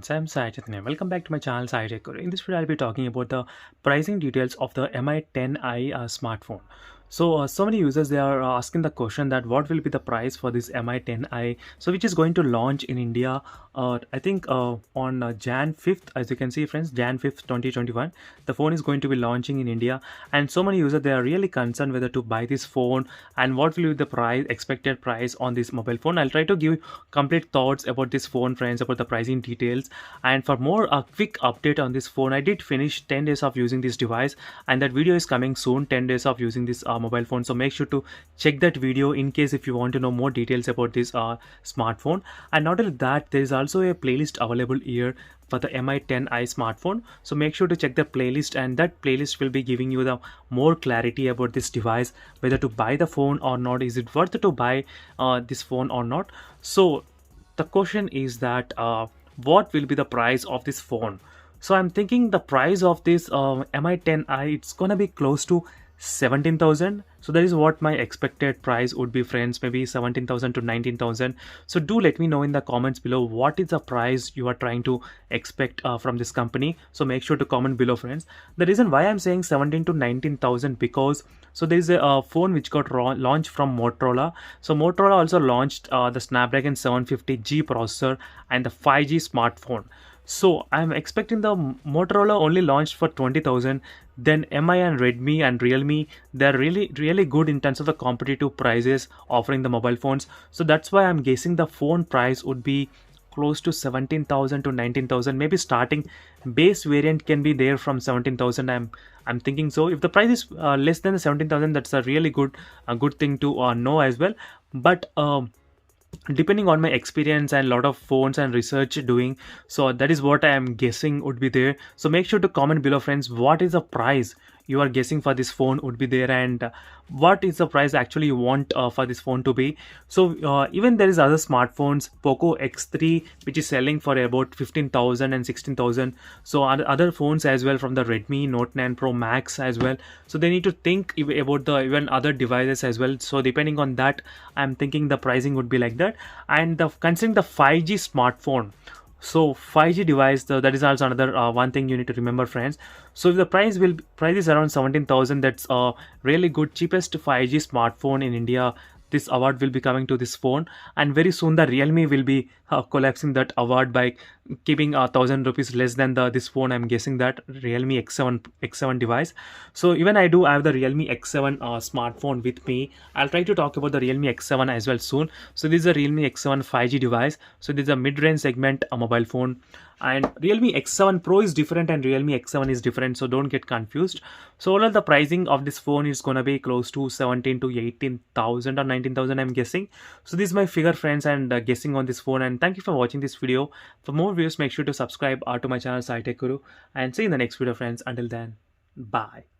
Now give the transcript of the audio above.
friends, I'm Sai Chaitanya. Welcome back to my channel Sai Tech Guru. In this video, I'll be talking about the pricing details of the Mi 10i smartphone. So many users they are asking the question that what will be the price for this Mi 10i, so which is going to launch in India. I think on Jan 5th, as you can see, friends, Jan 5th, 2021, the phone is going to be launching in India, and so many users they are really concerned whether to buy this phone and what will be the price, expected price on this mobile phone. I'll try to give complete thoughts about this phone, friends, about the pricing details. And for more a quick update on this phone, I did finish 10 days of using this device, and that video is coming soon, 10 days of using this mobile phone. So make sure to check that video in case if you want to know more details about this smartphone. And not only that, there is also a playlist available here for the Mi 10i smartphone, so make sure to check the playlist, and that playlist will be giving you the more clarity about this device, whether to buy the phone or not, is it worth to buy this phone or not. So the question is that what will be the price of this phone. So I'm thinking the price of this Mi 10i, it's gonna be close to 17,000. So that is what my expected price would be, friends, maybe 17,000 to 19,000. So do let me know in the comments below what is the price you are trying to expect from this company. So make sure to comment below, friends. The reason why I'm saying 17 to 19,000, because so there is a phone which got launched from Motorola. So Motorola also launched the Snapdragon 750G processor and the 5G smartphone. So I'm expecting the Motorola only launched for 20,000. Then Mi and Redmi and Realme, they're really good in terms of the competitive prices offering the mobile phones. So that's why I'm guessing the phone price would be close to 17,000 to 19,000. Maybe starting base variant can be there from 17,000. I'm thinking so. If the price is less than 17,000, that's a really good thing to know as well. But depending on my experience and a lot of phones and research doing, so that is what I am guessing would be there. So make sure to comment below, friends, what is the price you are guessing for this phone would be there, and what is the price actually you want for this phone to be. So even there is other smartphones, Poco X3, which is selling for about 15,000 and 16,000. So other phones as well from the Redmi Note 9 Pro Max as well. So they need to think about the even other devices as well. So depending on that, I'm thinking the pricing would be like that. And considering the 5G smartphone, so 5G device, that is also another one thing you need to remember, friends. So if the price is around 17,000, that's a really good cheapest 5G smartphone in India. This award will be coming to this phone, and very soon the Realme will be collapsing that award by keeping 1,000 rupees less than this phone. I'm guessing that Realme X7 device. So even I do have the Realme X7 smartphone with me. I'll try to talk about the Realme X7 as well soon. So this is a Realme X7 5G device. So this is a mid-range segment mobile phone, and Realme X7 Pro is different and Realme X7 is different, so don't get confused. So overall the pricing of this phone is gonna be close to 17 to 18,000 or 19,000, I'm guessing. So this is my figure, friends, and guessing on this phone. And thank you for watching this video. For more videos, make sure to subscribe to my channel Sai Tech Guru, and see you in the next video, friends. Until then, bye.